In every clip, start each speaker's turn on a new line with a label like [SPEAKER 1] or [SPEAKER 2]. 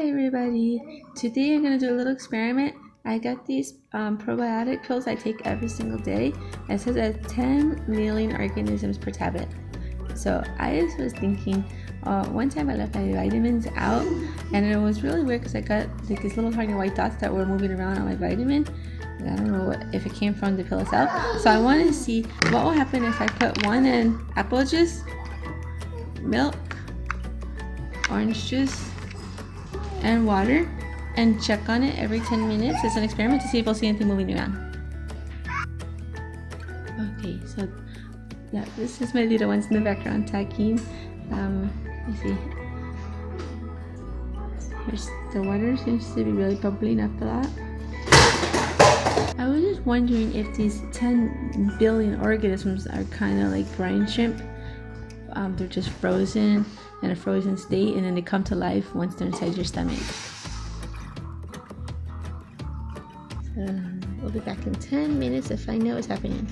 [SPEAKER 1] everybody, today I'm going to do a little experiment. I got these probiotic pills I take every single day. It says at 10 million organisms per tablet. So I just was thinking, one time I left my vitamins out and it was really weird because I got like these little tiny white dots that were moving around on my vitamin. I don't know if it came from the pill itself. So I wanted to see what will happen if I put one in apple juice, milk, orange juice, and water, and check on it every 10 minutes. It's an experiment to see if we'll see anything moving around. Okay, so yeah, this is my little ones in the background talking. Let's see. Here's the water, seems to be really bubbling up a lot. I was just wondering if these 10 billion organisms are kind of like brine shrimp. They're just frozen in a frozen state and then they come to life once they're inside your stomach. So we'll be back in 10 minutes to find out what's happening.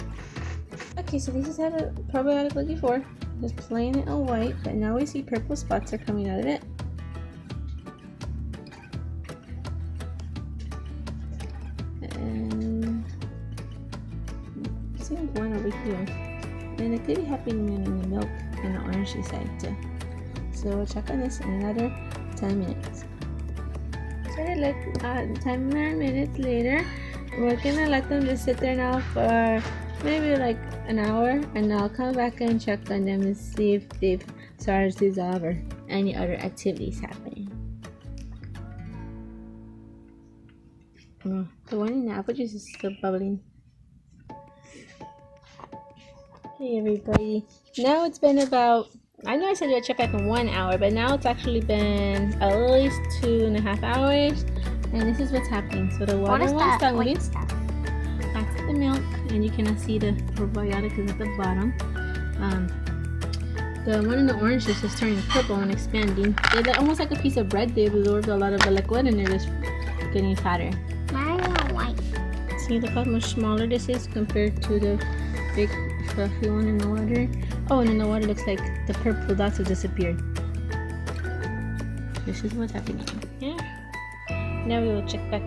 [SPEAKER 1] Okay, so this is how the probiotic looked before. Just plain and white, but now we see purple spots are coming out of it. And I see one over here. And it could be happening in the milk and the orange side too. So we'll check on this in another 10 minutes. So like 10 more minutes later, we're gonna let them just sit there now for maybe like an hour, and I'll come back and check on them and see if they've started to dissolve or any other activities happening. The one in the apple juice is still bubbling. Hey everybody, now it's been about, I know I said I'd check back in 1 hour, but now it's actually been at least 2.5 hours, and this is what's happening. So the water one's done moving. That's the milk, and you cannot see the probiotic is at the bottom. The one in the orange is just turning purple and expanding. They're almost like a piece of bread. They've absorbed a lot of the liquid and they're just getting fatter.
[SPEAKER 2] Mine are white.
[SPEAKER 1] See, look how much smaller this is compared to the big fluffy one in the water. Oh, and in the water looks like the purple dots have disappeared. This is what's happening. Yeah. Now we will check back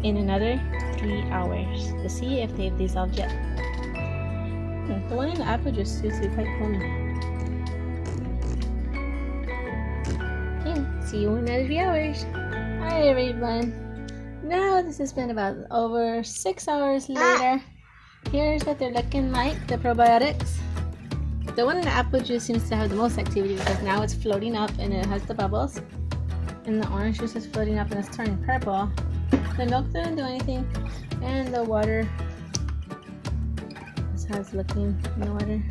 [SPEAKER 1] in another 3 hours to see if they've dissolved yet. The one in the apple juice seems to be quite foamy. Okay, see you in another 3 hours. Hi everyone. Now this has been about over 6 hours later. Here's what they're looking like, the probiotics. The one in the apple juice seems to have the most activity because now it's floating up and it has the bubbles. And the orange juice is floating up and it's turning purple. The milk didn't do anything. And the water, this is how it's looking in the water.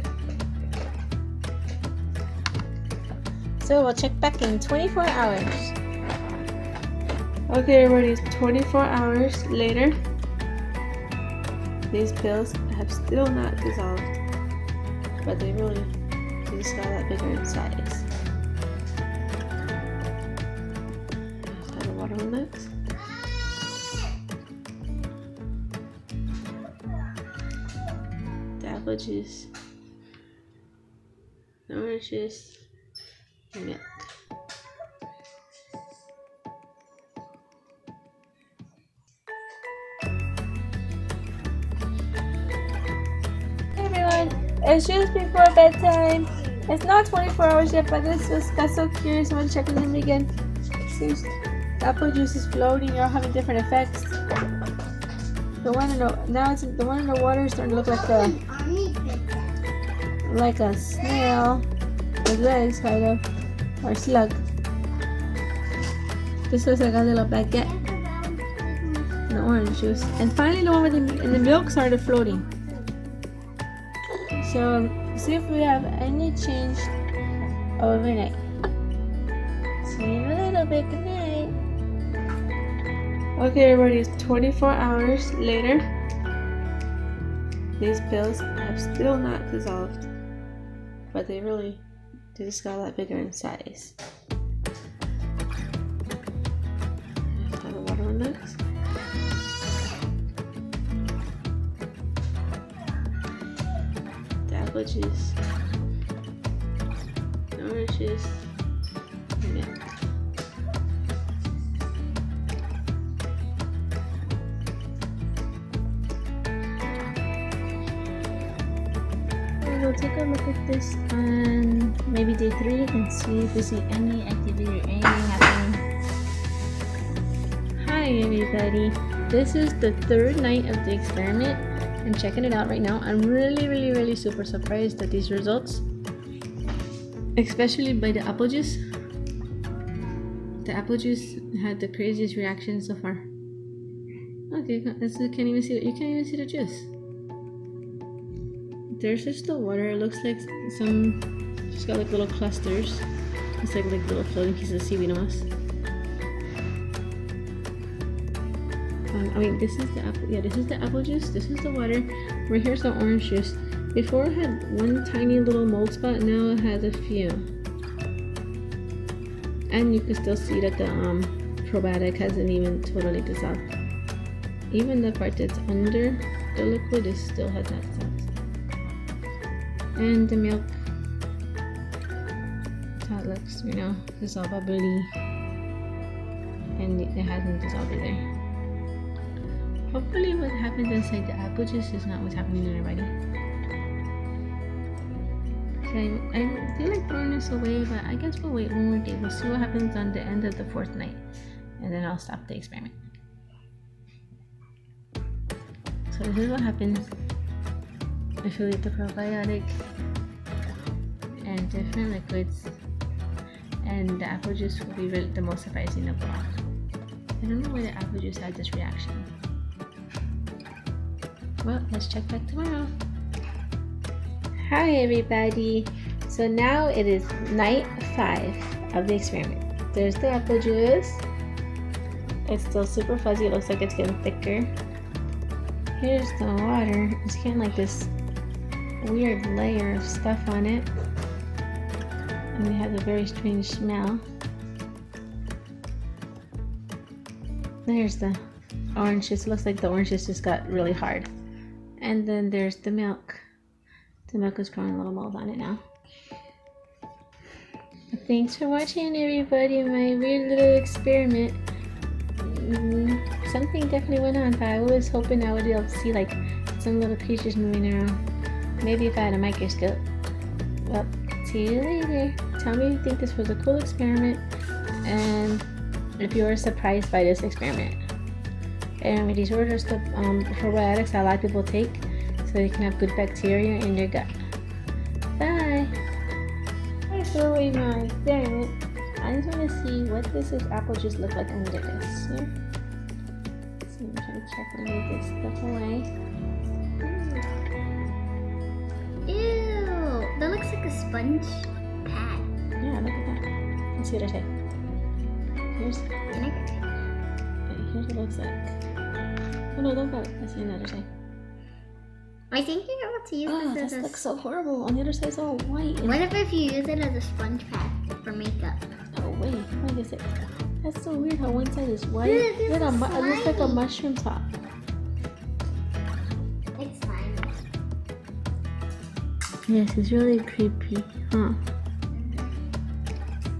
[SPEAKER 1] So we'll check back in 24 hours. Okay everybody, it's 24 hours later. These pills have still not dissolved, but they really just got that bigger in size. That's how the water one looks. The apple juice, the orange juice, and milk. It's just before bedtime. It's not 24 hours yet, but this was got so curious. I want to check on them again. Seems the apple juice is floating. You're all having different effects. The one in the water is starting to look like a snail with legs, kind of, or slug. This looks like a little baguette. The orange juice, and finally the one with the milk started floating. So, see if we have any change overnight. See you in a little bit. Good night. Okay, everybody, it's 24 hours later. These pills have still not dissolved, but they just got a lot bigger in size. That's how the water one looks. Apple juice, orange juice, milk. we'll take a look at this on maybe day 3 and see if we see any activity or anything happening. Hi everybody, this is the 3rd night of the experiment. I'm checking it out right now. I'm really super surprised at these results, especially by the apple juice. The apple juice had the craziest reaction so far. Okay, you can't even see it. You can't even see the juice. There's just the water. It looks like just got like little clusters. It's like little floating pieces of seaweed almost. This is the apple. Yeah, this is the apple juice. This is the water. Right here's the orange juice. Before it had one tiny little mold spot. Now it has a few. And you can still see that the probiotic hasn't even totally dissolved. Even the part that's under the liquid still has not dissolved. And the milk, that's how it looks, it's all bubbly. And it hasn't dissolved either. Hopefully what happens inside the apple juice is not what's happening in our body. Okay, I feel like throwing this away, but I guess we'll wait one more day. We'll see what happens on the end of the 4th night. And then I'll stop the experiment. So this is what happens if you leave the probiotic and different liquids, and the apple juice will be the most surprising of all. I don't know why the apple juice had this reaction. Well, let's check back tomorrow. Hi everybody! So now it is night 5 of the experiment. There's the apple juice. It's still super fuzzy. It looks like it's getting thicker. Here's the water. It's getting like this weird layer of stuff on it. And it has a very strange smell. There's the orange juice. It looks like the orange juice just got really hard. And then there's the milk. The milk is growing a little mold on it now. Thanks for watching everybody, my weird little experiment. Something definitely went on, but I was hoping I would be able to see like some little creatures moving around. Maybe if I had a microscope. Well, see you later. Tell me if you think this was a cool experiment and if you were surprised by this experiment. And these were just the probiotics that a lot of people take so they can have good bacteria in their gut. Bye! I threw away my experiment. I just want to see what this apple juice look like under this. Yeah? So I'm trying to check and move this stuff away.
[SPEAKER 2] Ew! That looks like a sponge pad.
[SPEAKER 1] Yeah, look at that. Let's see what I say. Here's what it looks like. Oh no, don't go. Let's see another side.
[SPEAKER 2] I think you're able to use this as
[SPEAKER 1] this looks so horrible. On the other side it's all white.
[SPEAKER 2] What if you use it as a sponge pad for makeup?
[SPEAKER 1] Oh wait, what is it? That's so weird how one side is white. It looks like a mushroom top.
[SPEAKER 2] It's slimy.
[SPEAKER 1] Yes, it's really creepy, huh?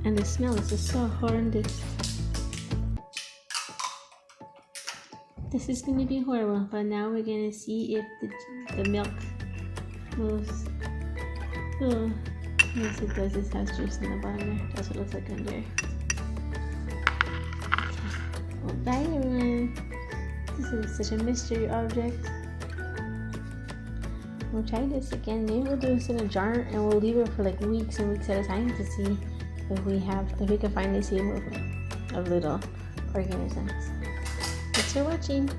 [SPEAKER 1] And the smell is just so horrendous. This is gonna be horrible, but now we're gonna see if the milk moves. Oh, yes it does. It has juice in the bottom there. That's what it looks like under. Well, bye everyone. This is such a mystery object. We'll try this again. Maybe we'll do this in a jar and we'll leave it for like weeks and weeks at a time to see if we can finally see a movement of little organisms. Thanks for watching.